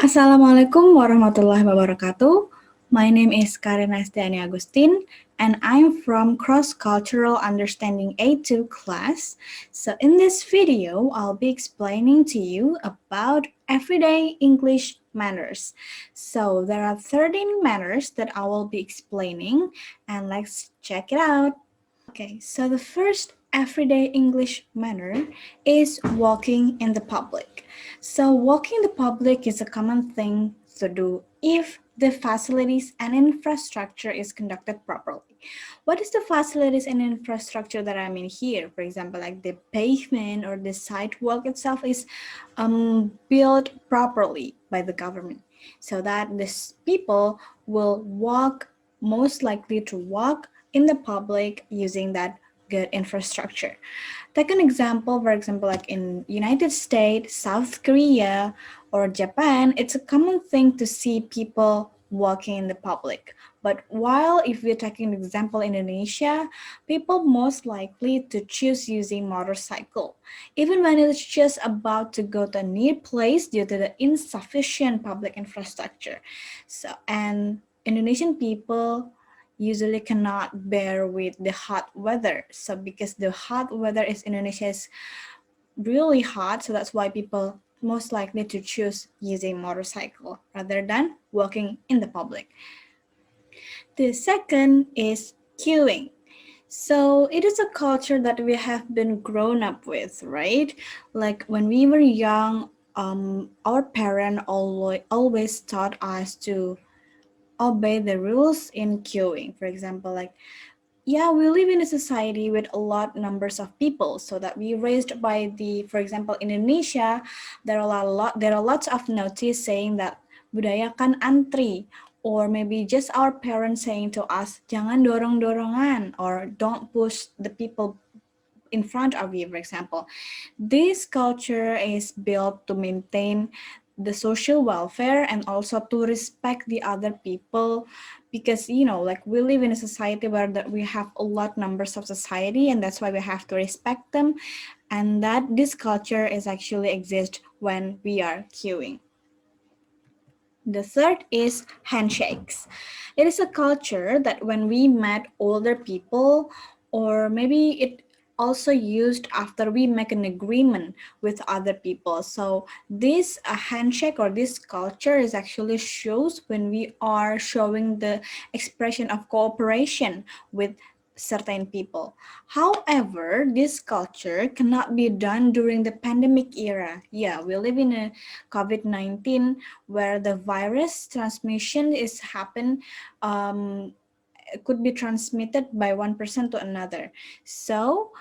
Assalamualaikum warahmatullahi wabarakatuh. My name is Karina Estiani Agustin, and I'm from Cross Cultural Understanding A2 class. So, in this video, I'll be explaining to you about everyday English manners. So, there are 13 manners that I will be explaining, and let's check it out. Okay, so the first everyday English manner is walking in the public. So, walking in the public is a common thing to do if the facilities and infrastructure is conducted properly. What is the facilities and infrastructure that I mean here? For example, like the pavement or the sidewalk itself is built properly by the government so that these people will walk, most likely to walk in the public using that good infrastructure. Take an example, for example, like in United States, South Korea, or Japan, it's a common thing to see people walking in the public. But while if we're taking an example Indonesia, people most likely to choose using motorcycle, even when it's just about to go to a near place due to the insufficient public infrastructure. So and Indonesian people usually cannot bear with the hot weather. So because the hot weather is Indonesia is really hot, so that's why people most likely to choose using motorcycle rather than walking in the public. The second is queuing. So it is a culture that we have been grown up with, right? Like when we were young, our parent always taught us to obey the rules in queuing. For example, like yeah, we live in a society with a lot numbers of people, so that we raised by the, for example, Indonesia, there are lots of notice saying that budayakan antri, or maybe just our parents saying to us, jangan dorong-dorongan, or don't push the people in front of you, for example. This culture is built to maintain the social welfare and also to respect the other people, because like we live in a society where that we have a lot numbers of society, and that's why we have to respect them, and that this culture is actually exist when we are queuing. The third is handshakes. It is a culture that when we met older people, or maybe it also used after we make an agreement with other people. So this handshake or this culture is actually shows when we are showing the expression of cooperation with certain people. However, this culture cannot be done during the pandemic era. Yeah, we live in a COVID-19 where the virus transmission is happen, could be transmitted by one person to another. So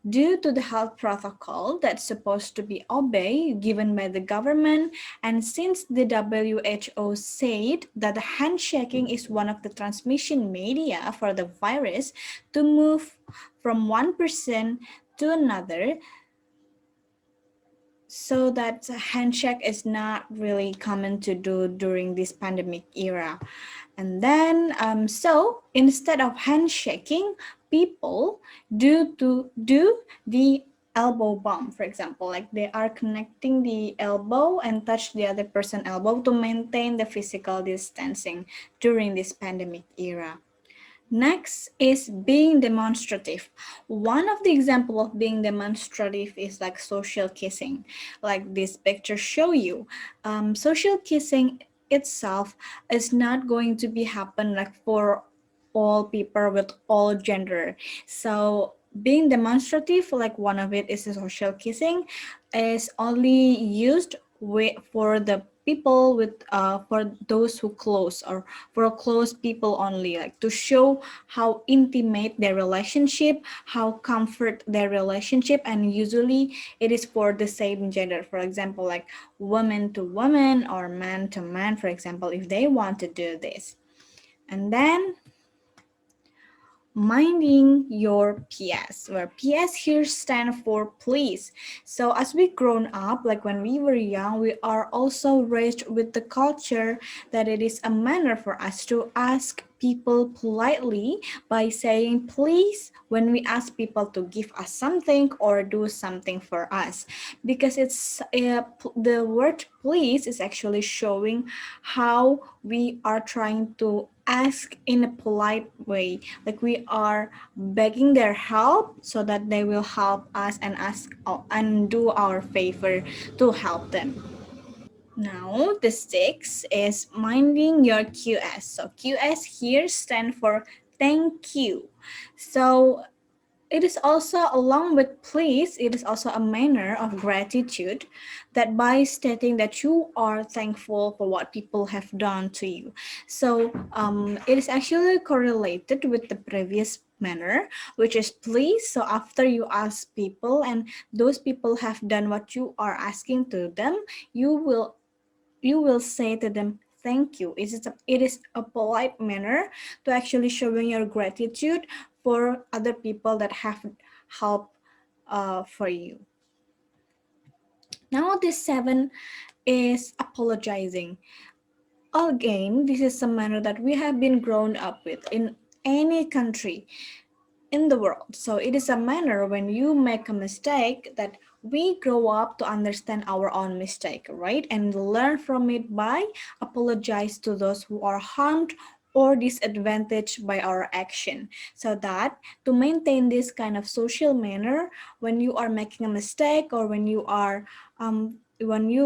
due to the health protocol that's supposed to be obeyed given by the government, and since the WHO said that the handshaking is one of the transmission media for the virus to move from one person to another, so that handshake is not really common to do during this pandemic era. And then so instead of handshaking, people do the elbow bump, for example, like they are connecting the elbow and touch the other person elbow to maintain the physical distancing during this pandemic era. Next is being demonstrative. One of the example of being demonstrative is like social kissing, like this picture show you. Social kissing itself is not going to be happen like for all people with all gender. So being demonstrative, like one of it is a social kissing, is only used for the people with for those who close, or for close people only, like to show how intimate their relationship, how comfort their relationship, and usually it is for the same gender, for example, like woman to woman or man to man, for example, if they want to do this. And then minding your PS, where PS here stand for please. So as we grown up, like when we were young, we are also raised with the culture that it is a manner for us to ask people politely by saying please when we ask people to give us something or do something for us, because the word please is actually showing how we are trying to ask in a polite way, like we are begging their help so that they will help us and ask and do our favor to help them. Now the sixth is minding your QS. So QS here stand for thank you. So it is also, along with please, it is also a manner of gratitude, that by stating that you are thankful for what people have done to you. So it is actually correlated with the previous manner, which is please. So after you ask people and those people have done what you are asking to them, you will say to them thank you. It is a polite manner to actually showing your gratitude for other people that have helped for you. Now this seven is apologizing. Again, this is a manner that we have been grown up with in any country in the world. So it is a manner when you make a mistake that we grow up to understand our own mistake, right? And learn from it by apologize to those who are harmed or disadvantaged by our action. So that to maintain this kind of social manner, when you are making a mistake or when you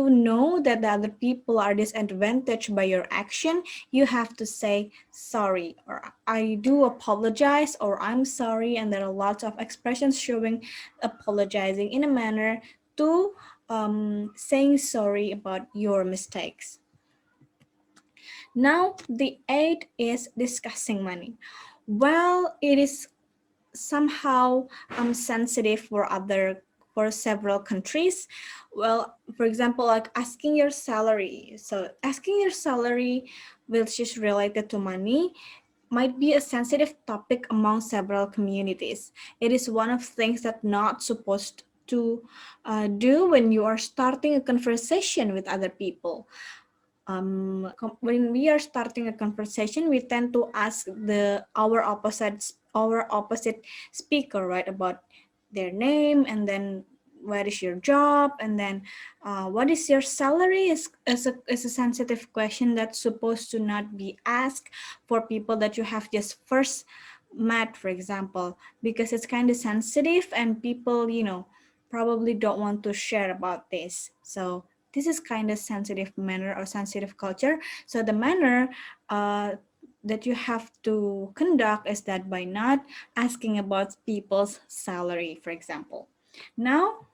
know that the other people are disadvantaged by your action, you have to say sorry, or I do apologize, or I'm sorry. And there are lots of expressions showing apologizing in a manner to saying sorry about your mistakes. Now the eighth is discussing money. Well, it is somehow sensitive for several countries. Well, for example, like asking your salary. So asking your salary, which is related to money, might be a sensitive topic among several communities. It is one of things that not supposed to do when you are starting a conversation with other people. When we are starting a conversation, we tend to ask our opposite speaker, right, about their name, and then where is your job, and then what is your salary is a sensitive question that's supposed to not be asked for people that you have just first met, for example, because it's kind of sensitive and people probably don't want to share about this. So this is kind of sensitive manner or sensitive culture. So the manner that you have to conduct is that by not asking about people's salary, for example. Now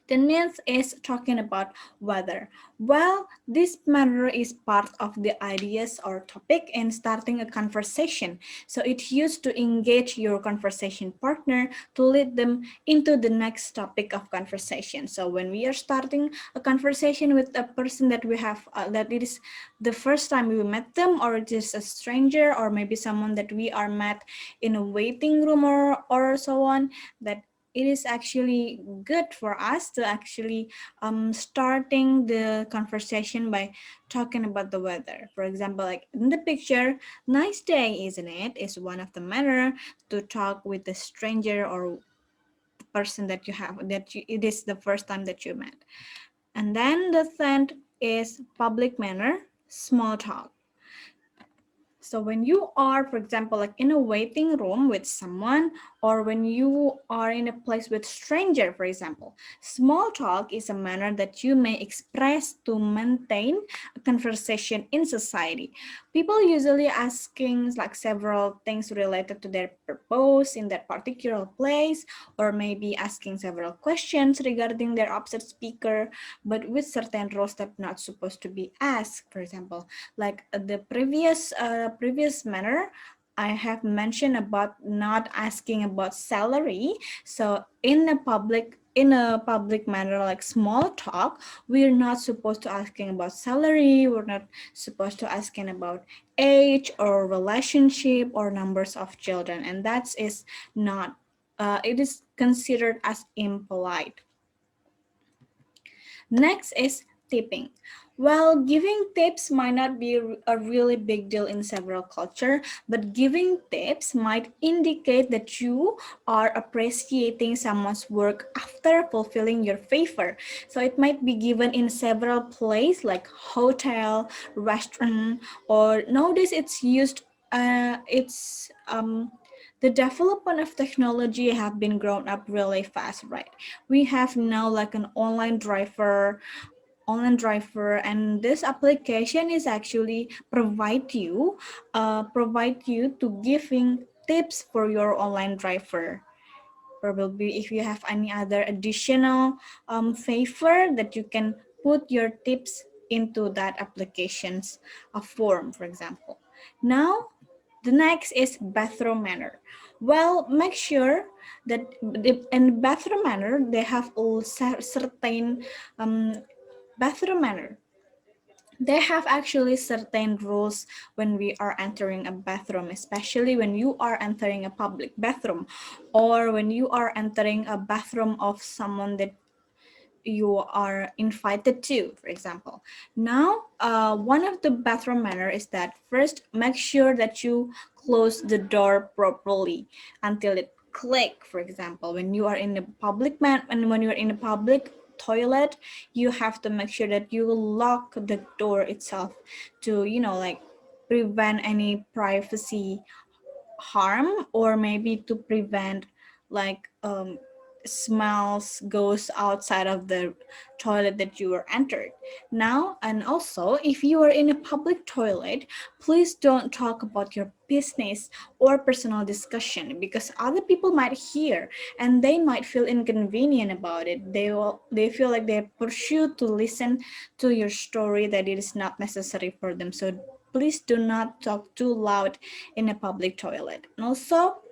the next is talking about weather. Well, this matter is part of the ideas or topic in starting a conversation. So it used to engage your conversation partner to lead them into the next topic of conversation. So when we are starting a conversation with a person that we have, that it is the first time we met them, or it is a stranger, or maybe someone that we are met in a waiting room, or so on, that it is actually good for us to actually starting the conversation by talking about the weather. For example, like in the picture, nice day, isn't it? Is one of the manner to talk with the stranger or person that you have it is the first time that you met. And then the third is public manner, small talk. So when you are, for example, like in a waiting room with someone, or when you are in a place with stranger, for example, small talk is a manner that you may express to maintain a conversation in society. People usually asking like several things related to their purpose in that particular place, or maybe asking several questions regarding their opposite speaker, but with certain rules that not supposed to be asked. For example, like the previous manner, I have mentioned about not asking about salary. So in a public manner, like small talk, we're not supposed to asking about salary. We're not supposed to asking about age or relationship or numbers of children, and that is not. It is considered as impolite. Next is tipping. Well, giving tips might not be a really big deal in several cultures, but giving tips might indicate that you are appreciating someone's work after fulfilling your favor. So it might be given in several places like hotel, restaurant, or nowadays it's used. It's The development of technology have been grown up really fast, right? We have now like an online driver, and this application is actually provide you to giving tips for your online driver. Probably if you have any other additional favor that you can put your tips into that application's form, for example. Now the next is bathroom manner. Well, make sure that in bathroom manner they have all certain um, bathroom manner. They have actually certain rules when we are entering a bathroom, especially when you are entering a public bathroom or when you are entering a bathroom of someone that you are invited to, for example. Now, one of the bathroom manner is that first make sure that you close the door properly until it click. For example, when you are in a public and when you are in a public toilet, you have to make sure that you lock the door itself to like prevent any privacy harm, or maybe to prevent like smells goes outside of the toilet that you were entered. Now, and also if you are in a public toilet, please don't talk about your business or personal discussion, because other people might hear and they might feel inconvenient about it. They feel like they're pursued to listen to your story that it is not necessary for them. So please do not talk too loud in a public toilet. And also,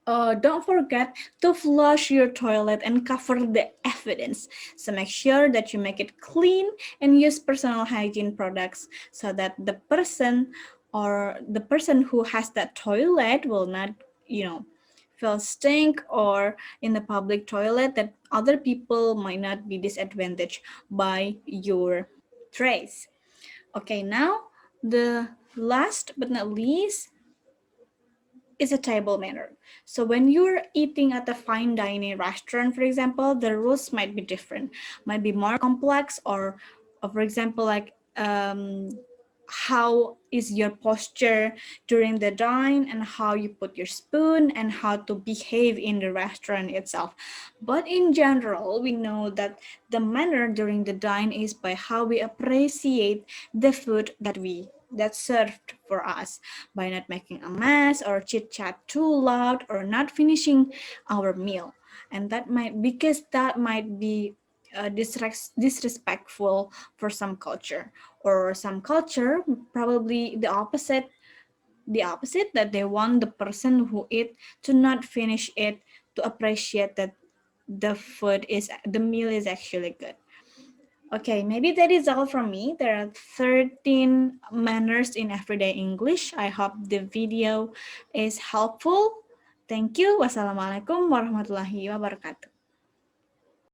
don't forget to flush your toilet and cover the evidence. So make sure that you make it clean and use personal hygiene products so that the person who has that toilet will not, feel stink, or in the public toilet that other people might not be disadvantaged by your trays. Okay, now the last but not least is a table manner. So when you're eating at a fine dining restaurant, for example, the rules might be different, might be more complex, or for example, like how is your posture during the dine, and how you put your spoon, and how to behave in the restaurant itself. But in general, we know that the manner during the dine is by how we appreciate the food that's served for us, by not making a mess or chit chat too loud or not finishing our meal. And that might be disrespectful for some culture, or some culture probably the opposite, that they want the person who eat to not finish it, to appreciate that the meal is actually good. Okay, maybe that is all from me. There are 13 manners in everyday English. I hope the video is helpful. Thank you. Wassalamualaikum warahmatullahi wabarakatuh.